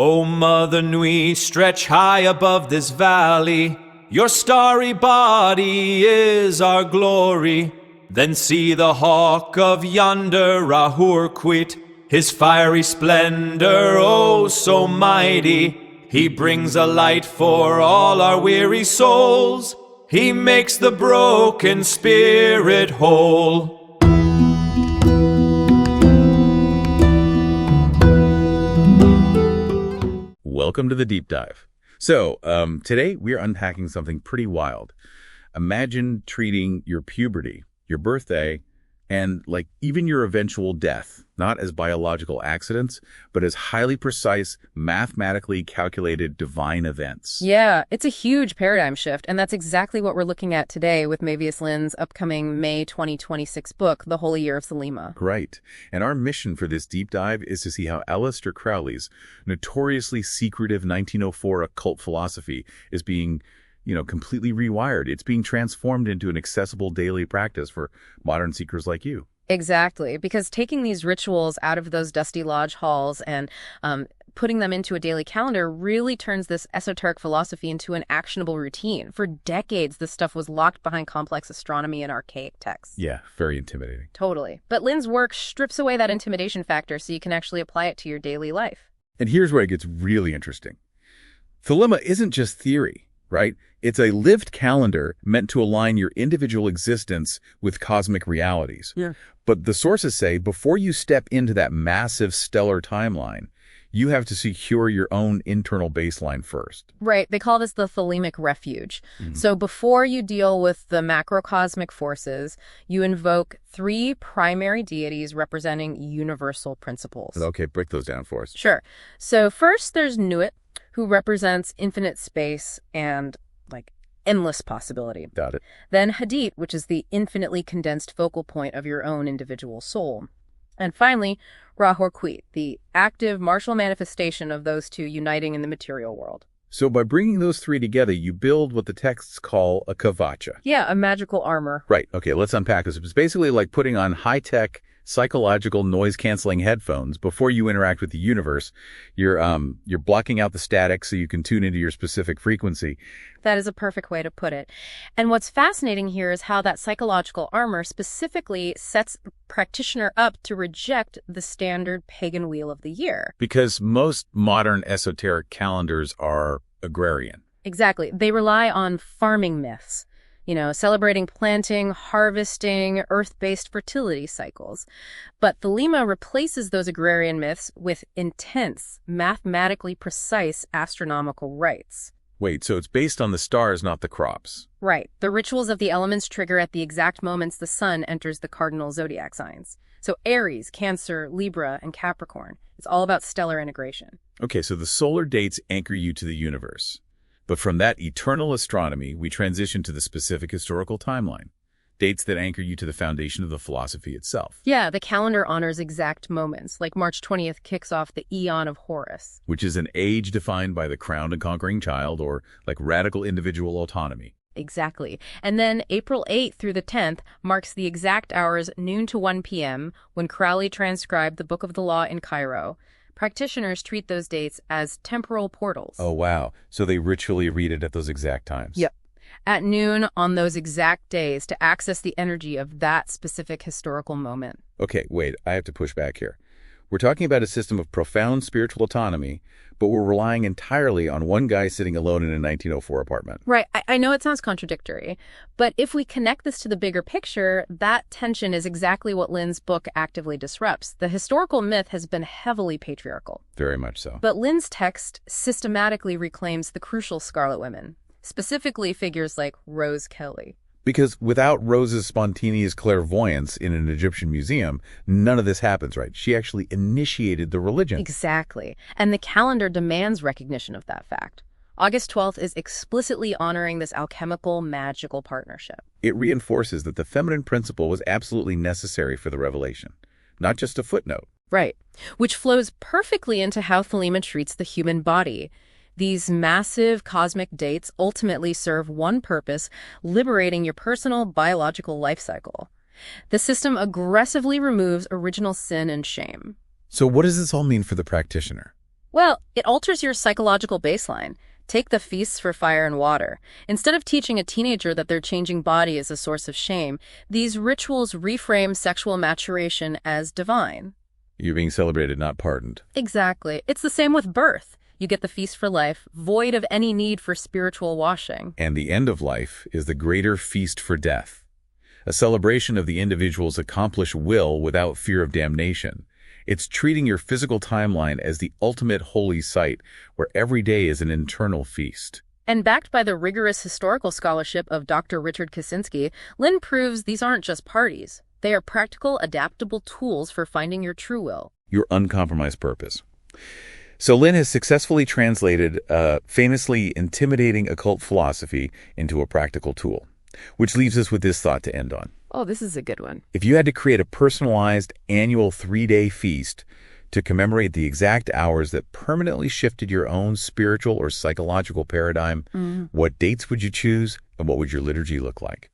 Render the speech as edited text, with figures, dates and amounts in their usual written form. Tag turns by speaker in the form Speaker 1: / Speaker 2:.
Speaker 1: O Mother Nui, stretch high above this valley. Your starry body is our glory. Then see the hawk of yonder Rahurquit, his fiery splendor, oh so mighty. He brings a light for all our weary souls. He makes the broken spirit whole.
Speaker 2: Welcome to the deep dive. So, today we're unpacking something pretty wild. Imagine treating your puberty, your birthday, and even your eventual death, not as biological accidents, but as highly precise, mathematically calculated divine events.
Speaker 3: Yeah, it's a huge paradigm shift, and that's exactly what we're looking at today with Mavius Lynn's upcoming May 2026 book, The Holy Year of Thelema.
Speaker 2: Right. And our mission for this deep dive is to see how Aleister Crowley's notoriously secretive 1904 occult philosophy is being completely rewired. It's being transformed into an accessible daily practice for modern seekers like you.
Speaker 3: Exactly, because taking these rituals out of those dusty lodge halls and putting them into a daily calendar really turns this esoteric philosophy into an actionable routine. For decades, this stuff was locked behind complex astronomy and archaic texts.
Speaker 2: Yeah, very intimidating.
Speaker 3: Totally. But Lynn's work strips away that intimidation factor so you can actually apply it to your daily life.
Speaker 2: And here's where it gets really interesting. Thelema isn't just theory, right? It's a lived calendar meant to align your individual existence with cosmic realities.
Speaker 3: Yeah.
Speaker 2: But the sources say before you step into that massive stellar timeline, you have to secure your own internal baseline first.
Speaker 3: Right. They call this the Thelemic refuge. So before you deal with the macrocosmic forces, you invoke three primary deities representing universal principles.
Speaker 2: Okay, break those down for us.
Speaker 3: Sure. So first there's Nuit, who represents infinite space and endless possibility.
Speaker 2: Got it.
Speaker 3: Then Hadit, which is the infinitely condensed focal point of your own individual soul. And finally, Rahurquit, the active martial manifestation of those two uniting in the material world.
Speaker 2: So by bringing those three together, you build what the texts call a kavacha.
Speaker 3: Yeah, a magical armor.
Speaker 2: Right. Okay, let's unpack this. It's basically like putting on high-tech psychological noise-canceling headphones before you interact with the universe. You're blocking out the static so you can tune into your specific frequency.
Speaker 3: That is a perfect way to put it. And what's fascinating here is how that psychological armor specifically sets the practitioner up to reject the standard pagan wheel of the year.
Speaker 2: Because most modern esoteric calendars are agrarian.
Speaker 3: Exactly. They rely on farming myths. Celebrating planting, harvesting, earth-based fertility cycles. But Thelema replaces those agrarian myths with intense, mathematically precise astronomical rites.
Speaker 2: Wait, so it's based on the stars, not the crops.
Speaker 3: Right. The rituals of the elements trigger at the exact moments the sun enters the cardinal zodiac signs. So Aries, Cancer, Libra, and Capricorn. It's all about stellar integration.
Speaker 2: Okay, so the solar dates anchor you to the universe. But from that eternal astronomy, we transition to the specific historical timeline, dates that anchor you to the foundation of the philosophy itself.
Speaker 3: Yeah, the calendar honors exact moments, like March 20th kicks off the Aeon of Horus.
Speaker 2: Which is an age defined by the crowned and conquering child, or radical individual autonomy.
Speaker 3: Exactly. And then April 8th through the 10th marks the exact hours noon to 1 p.m. when Crowley transcribed the Book of the Law in Cairo. Practitioners treat those dates as temporal portals.
Speaker 2: Oh, wow. So they ritually read it at those exact times.
Speaker 3: Yep. At noon on those exact days to access the energy of that specific historical moment.
Speaker 2: Okay, wait, I have to push back here. We're talking about a system of profound spiritual autonomy, but we're relying entirely on one guy sitting alone in a 1904 apartment.
Speaker 3: Right. I know it sounds contradictory, but if we connect this to the bigger picture, that tension is exactly what Lynn's book actively disrupts. The historical myth has been heavily patriarchal.
Speaker 2: Very much so.
Speaker 3: But Lynn's text systematically reclaims the crucial Scarlet Women, specifically figures like Rose Kelly.
Speaker 2: Because without Rose's spontaneous clairvoyance in an Egyptian museum, none of this happens, right? She actually initiated the religion.
Speaker 3: Exactly. And the calendar demands recognition of that fact. August 12th is explicitly honoring this alchemical, magical partnership.
Speaker 2: It reinforces that the feminine principle was absolutely necessary for the revelation, not just a footnote.
Speaker 3: Right. Which flows perfectly into how Thelema treats the human body. These massive cosmic dates ultimately serve one purpose: liberating your personal biological life cycle. The system aggressively removes original sin and shame.
Speaker 2: So what does this all mean for the practitioner?
Speaker 3: Well, it alters your psychological baseline. Take the feasts for fire and water. Instead of teaching a teenager that their changing body is a source of shame, these rituals reframe sexual maturation as divine.
Speaker 2: You're being celebrated, not pardoned.
Speaker 3: Exactly. It's the same with birth. You get the feast for life, void of any need for spiritual washing.
Speaker 2: And the end of life is the greater feast for death, a celebration of the individual's accomplished will without fear of damnation. It's treating your physical timeline as the ultimate holy site where every day is an internal feast.
Speaker 3: And backed by the rigorous historical scholarship of Dr. Richard Kaczynski, Lynn proves these aren't just parties. They are practical, adaptable tools for finding your true will.
Speaker 2: Your uncompromised purpose. So Lynn has successfully translated a famously intimidating occult philosophy into a practical tool, which leaves us with this thought to end on.
Speaker 3: Oh, this is a good one.
Speaker 2: If you had to create a personalized annual 3-day feast to commemorate the exact hours that permanently shifted your own spiritual or psychological paradigm, what dates would you choose and what would your liturgy look like?